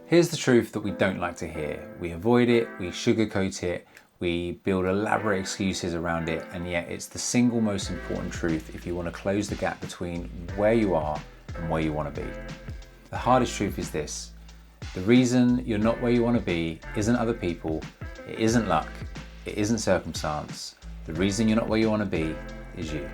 Here's the truth that we don't like to hear. We avoid it, we sugarcoat it, we build elaborate excuses around it, and yet it's the single most important truth if you want to close the gap between where you are and where you want to be. The hardest truth is this: the reason you're not where you want to be isn't other people, it isn't luck, it isn't circumstance. The reason you're not where you want to be is you.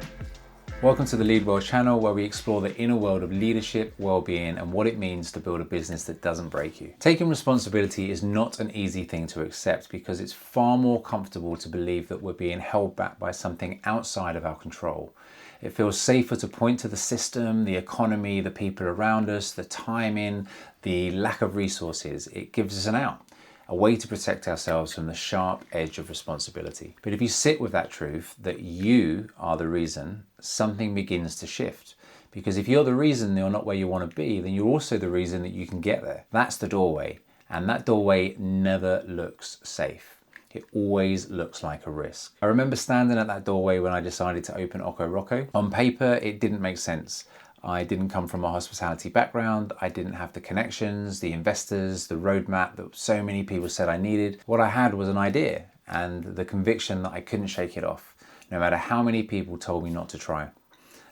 Welcome to the Lead Well channel, where we explore the inner world of leadership, well-being, and what it means to build a business that doesn't break you. Taking responsibility is not an easy thing to accept because it's far more comfortable to believe that we're being held back by something outside of our control. It feels safer to point to the system, the economy, the people around us, the timing, the lack of resources. It gives us an out, a way to protect ourselves from the sharp edge of responsibility. But if you sit with that truth that you are the reason, something begins to shift. Because if you're the reason you're not where you want to be, then you're also the reason that you can get there. That's the doorway. And that doorway never looks safe. It always looks like a risk. I remember standing at that doorway when I decided to open Ojo Rojo. On paper, it didn't make sense. I didn't come from a hospitality background. I didn't have the connections, the investors, the roadmap that so many people said I needed. What I had was an idea and the conviction that I couldn't shake it off, no matter how many people told me not to try.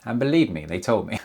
And believe me, they told me.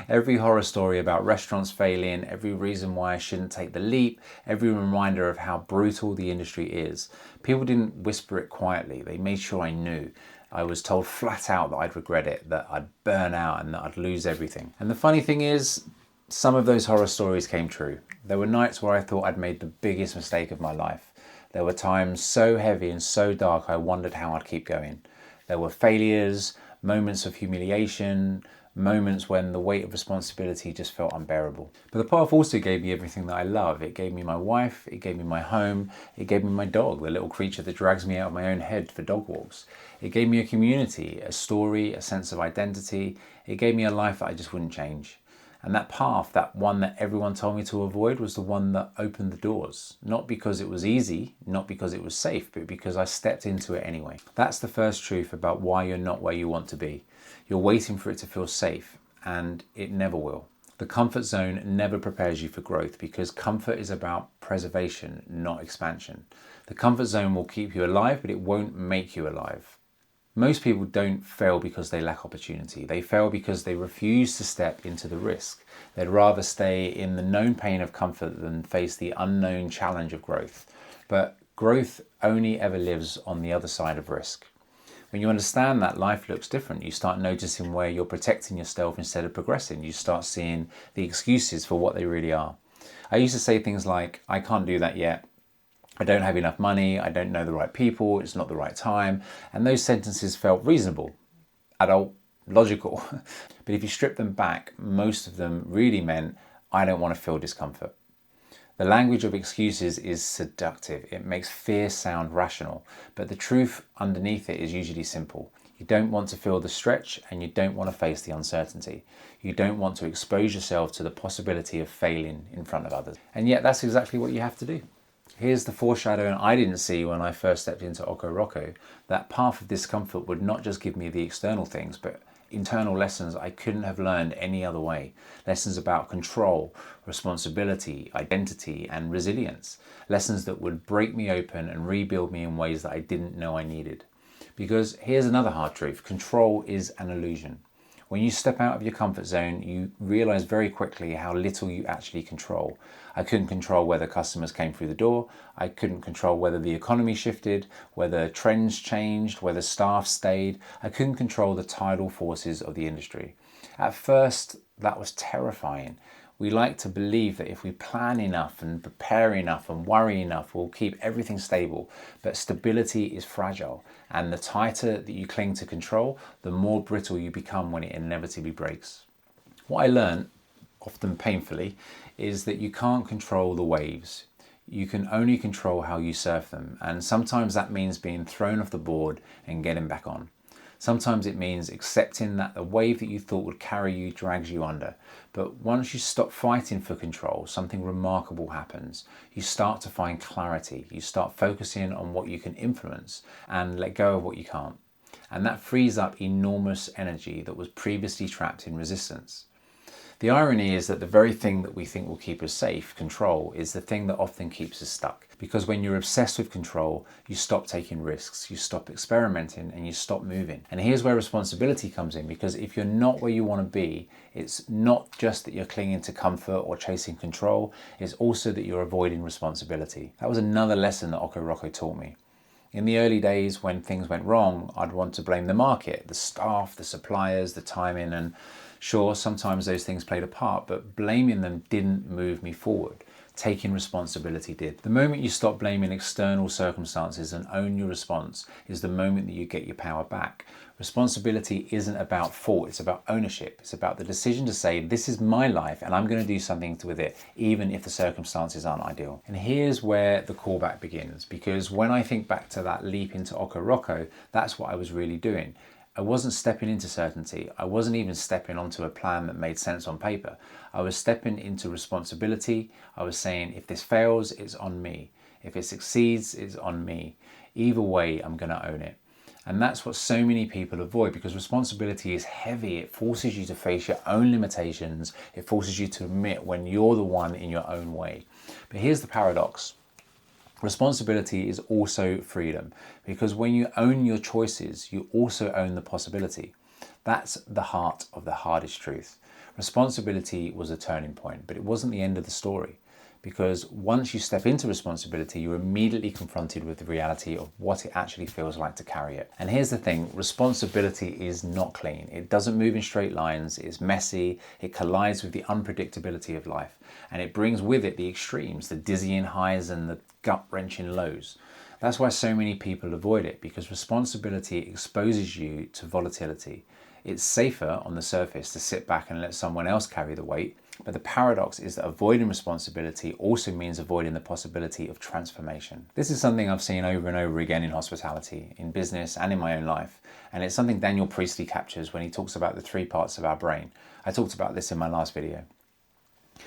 Every horror story about restaurants failing, every reason why I shouldn't take the leap, every reminder of how brutal the industry is. People didn't whisper it quietly. They made sure I knew. I was told flat out that I'd regret it, that I'd burn out and that I'd lose everything. And the funny thing is, some of those horror stories came true. There were nights where I thought I'd made the biggest mistake of my life. There were times so heavy and so dark I wondered how I'd keep going. There were failures, moments of humiliation, moments when the weight of responsibility just felt unbearable. But the path also gave me everything that I love. It gave me my wife, it gave me my home, it gave me my dog, the little creature that drags me out of my own head for dog walks. It gave me a community, a story, a sense of identity. It gave me a life that I just wouldn't change. And that path, that one that everyone told me to avoid, was the one that opened the doors. Not because it was easy, not because it was safe, but because I stepped into it anyway. That's the first truth about why you're not where you want to be. You're waiting for it to feel safe, and it never will. The comfort zone never prepares you for growth because comfort is about preservation, not expansion. The comfort zone will keep you alive, but it won't make you alive. Most people don't fail because they lack opportunity. They fail because they refuse to step into the risk. They'd rather stay in the known pain of comfort than face the unknown challenge of growth. But growth only ever lives on the other side of risk. When you understand that, life looks different. You start noticing where you're protecting yourself instead of progressing. You start seeing the excuses for what they really are. I used to say things like, I can't do that yet. I don't have enough money, I don't know the right people, it's not the right time. And those sentences felt reasonable, adult, logical. But if you strip them back, most of them really meant, I don't want to feel discomfort. The language of excuses is seductive. It makes fear sound rational. But the truth underneath it is usually simple. You don't want to feel the stretch and you don't want to face the uncertainty. You don't want to expose yourself to the possibility of failing in front of others. And yet that's exactly what you have to do. Here's the foreshadowing I didn't see when I first stepped into Ojo Rojo. That path of discomfort would not just give me the external things, but internal lessons I couldn't have learned any other way. Lessons about control, responsibility, identity, and resilience. Lessons that would break me open and rebuild me in ways that I didn't know I needed. Because here's another hard truth: control is an illusion. When you step out of your comfort zone, you realize very quickly how little you actually control. I couldn't control whether customers came through the door. I couldn't control whether the economy shifted, whether trends changed, whether staff stayed. I couldn't control the tidal forces of the industry. At first, that was terrifying. We like to believe that if we plan enough and prepare enough and worry enough, we'll keep everything stable. But stability is fragile, and the tighter that you cling to control, the more brittle you become when it inevitably breaks. What I learned, often painfully, is that you can't control the waves. You can only control how you surf them, and sometimes that means being thrown off the board and getting back on. Sometimes it means accepting that the wave that you thought would carry you drags you under. But once you stop fighting for control, something remarkable happens. You start to find clarity. You start focusing on what you can influence and let go of what you can't. And that frees up enormous energy that was previously trapped in resistance. The irony is that the very thing that we think will keep us safe, control, is the thing that often keeps us stuck. Because when you're obsessed with control, you stop taking risks, you stop experimenting, and you stop moving. And here's where responsibility comes in, because if you're not where you want to be, it's not just that you're clinging to comfort or chasing control, it's also that you're avoiding responsibility. That was another lesson that Ojo Rojo taught me. In the early days when things went wrong, I'd want to blame the market, the staff, the suppliers, the timing, and sure, sometimes those things played a part, but blaming them didn't move me forward. Taking responsibility did. The moment you stop blaming external circumstances and own your response is the moment that you get your power back. Responsibility isn't about fault, it's about ownership. It's about the decision to say, this is my life and I'm going to do something with it, even if the circumstances aren't ideal. And here's where the callback begins, because when I think back to that leap into Ojo Rojo, that's what I was really doing. I wasn't stepping into certainty. I wasn't even stepping onto a plan that made sense on paper. I was stepping into responsibility. I was saying, if this fails, it's on me. If it succeeds, it's on me. Either way, I'm going to own it. And that's what so many people avoid, because responsibility is heavy. It forces you to face your own limitations. It forces you to admit when you're the one in your own way. But here's the paradox. Responsibility is also freedom, because when you own your choices, you also own the possibility. That's the heart of the hardest truth. Responsibility was a turning point, but it wasn't the end of the story, because once you step into responsibility, you're immediately confronted with the reality of what it actually feels like to carry it. And here's the thing, responsibility is not clean. It doesn't move in straight lines, it's messy, it collides with the unpredictability of life, and it brings with it the extremes, the dizzying highs and the gut-wrenching lows. That's why so many people avoid it, because responsibility exposes you to volatility. It's safer on the surface to sit back and let someone else carry the weight, but the paradox is that avoiding responsibility also means avoiding the possibility of transformation. This is something I've seen over and over again in hospitality, in business and in my own life, and it's something Daniel Priestley captures when he talks about the three parts of our brain. I talked about this in my last video.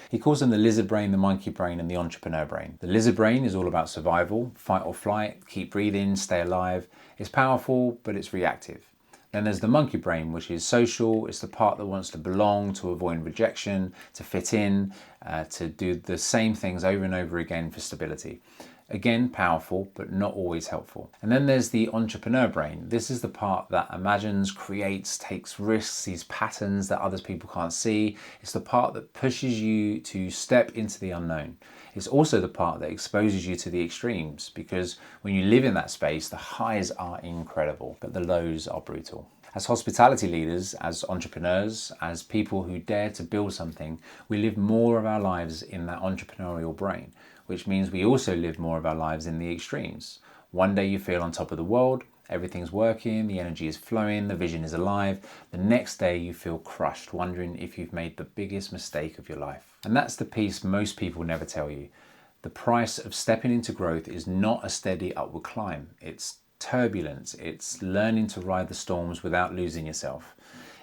He calls them the lizard brain, the monkey brain, and the entrepreneur brain. The lizard brain is all about survival, fight or flight, keep breathing, stay alive. It's powerful, but it's reactive. Then there's the monkey brain, which is social. It's the part that wants to belong, to avoid rejection, to fit in, to do the same things over and over again for stability. Again, powerful, but not always helpful. And then there's the entrepreneur brain. This is the part that imagines, creates, takes risks, sees patterns that other people can't see. It's the part that pushes you to step into the unknown. It's also the part that exposes you to the extremes, because when you live in that space, the highs are incredible, but the lows are brutal. As hospitality leaders, as entrepreneurs, as people who dare to build something, we live more of our lives in that entrepreneurial brain, which means we also live more of our lives in the extremes. One day you feel on top of the world, everything's working, the energy is flowing, the vision is alive. The next day you feel crushed, wondering if you've made the biggest mistake of your life. And that's the piece most people never tell you. The price of stepping into growth is not a steady upward climb. It's turbulence. It's learning to ride the storms without losing yourself.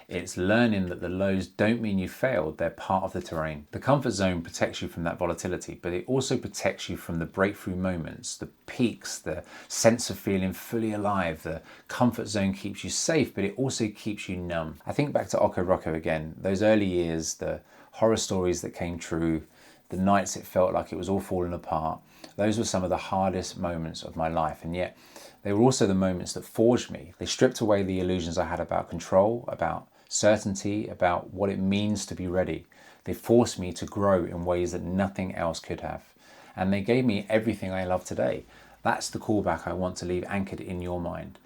It's learning that the lows don't mean you failed, they're part of the terrain. The comfort zone protects you from that volatility, but it also protects you from the breakthrough moments, the peaks, the sense of feeling fully alive. The comfort zone keeps you safe, but it also keeps you numb. I think back to Ojo Rojo again, those early years, the horror stories that came true, the nights it felt like it was all falling apart. Those were some of the hardest moments of my life, and yet they were also the moments that forged me. They stripped away the illusions I had about control, about certainty, about what it means to be ready. They forced me to grow in ways that nothing else could have. And they gave me everything I love today. That's the callback I want to leave anchored in your mind.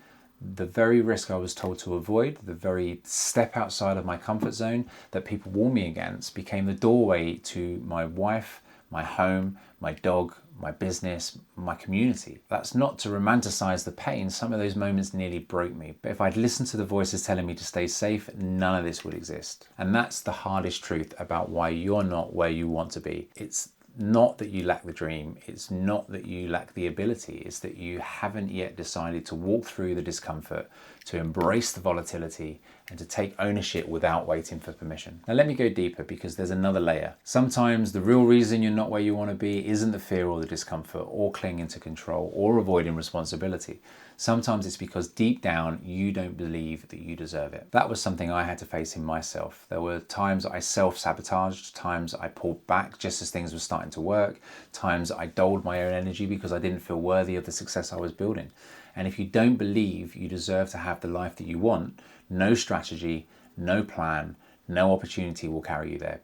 The very risk I was told to avoid, the very step outside of my comfort zone that people warn me against, became the doorway to my wife, my home, my dog, my business, my community. That's not to romanticize the pain. Some of those moments nearly broke me. But if I'd listened to the voices telling me to stay safe, none of this would exist. And that's the hardest truth about why you're not where you want to be. It's not that you lack the dream. It's not that you lack the ability. It's that you haven't yet decided to walk through the discomfort, to embrace the volatility, and to take ownership without waiting for permission. Now let me go deeper, because there's another layer. Sometimes the real reason you're not where you want to be isn't the fear or the discomfort or clinging to control or avoiding responsibility. Sometimes it's because deep down you don't believe that you deserve it. That was something I had to face in myself. There were times I self-sabotaged, times I pulled back just as things were starting to work, times I dulled my own energy because I didn't feel worthy of the success I was building. And if you don't believe you deserve to have the life that you want, no strategy, no plan, no opportunity will carry you there.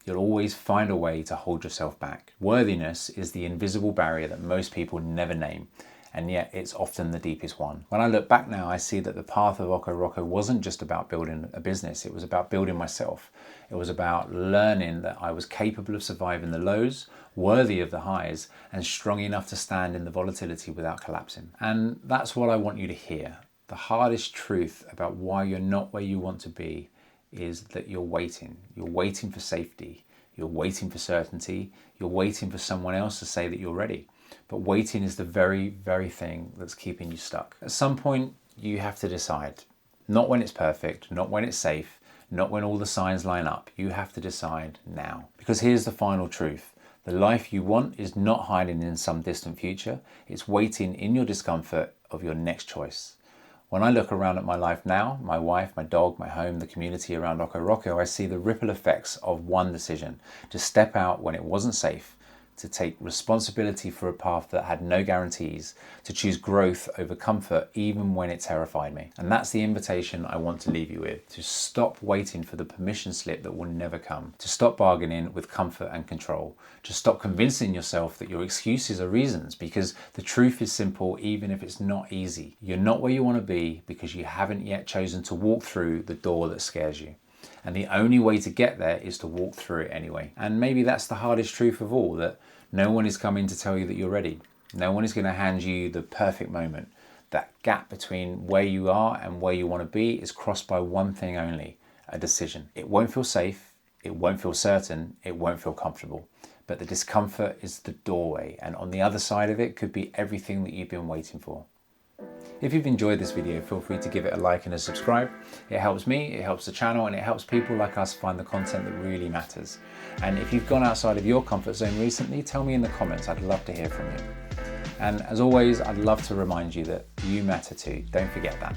You'll always find a way to hold yourself back. Worthiness is the invisible barrier that most people never name, and yet it's often the deepest one. When I look back now, I see that the path of Ojo Rojo wasn't just about building a business, it was about building myself. It was about learning that I was capable of surviving the lows, worthy of the highs, and strong enough to stand in the volatility without collapsing. And that's what I want you to hear. The hardest truth about why you're not where you want to be is that you're waiting. You're waiting for safety. You're waiting for certainty. You're waiting for someone else to say that you're ready. But waiting is the very, very thing that's keeping you stuck. At some point, you have to decide. Not when it's perfect, not when it's safe, not when all the signs line up. You have to decide now. Because here's the final truth. The life you want is not hiding in some distant future. It's waiting in your discomfort of your next choice. When I look around at my life now, my wife, my dog, my home, the community around Ojo Rojo, I see the ripple effects of one decision: to step out when it wasn't safe, to take responsibility for a path that had no guarantees, to choose growth over comfort even when it terrified me. And that's the invitation I want to leave you with: to stop waiting for the permission slip that will never come, to stop bargaining with comfort and control, to stop convincing yourself that your excuses are reasons, because the truth is simple even if it's not easy. You're not where you want to be because you haven't yet chosen to walk through the door that scares you. And the only way to get there is to walk through it anyway. And maybe that's the hardest truth of all, that no one is coming to tell you that you're ready. No one is going to hand you the perfect moment. That gap between where you are and where you want to be is crossed by one thing only: a decision. It won't feel safe, it won't feel certain, it won't feel comfortable. But the discomfort is the doorway, and on the other side of it could be everything that you've been waiting for. If you've enjoyed this video, feel free to give it a like and a subscribe. It helps me, it helps the channel, and it helps people like us find the content that really matters. And if you've gone outside of your comfort zone recently, tell me in the comments. I'd love to hear from you. And as always, I'd love to remind you that you matter too. Don't forget that.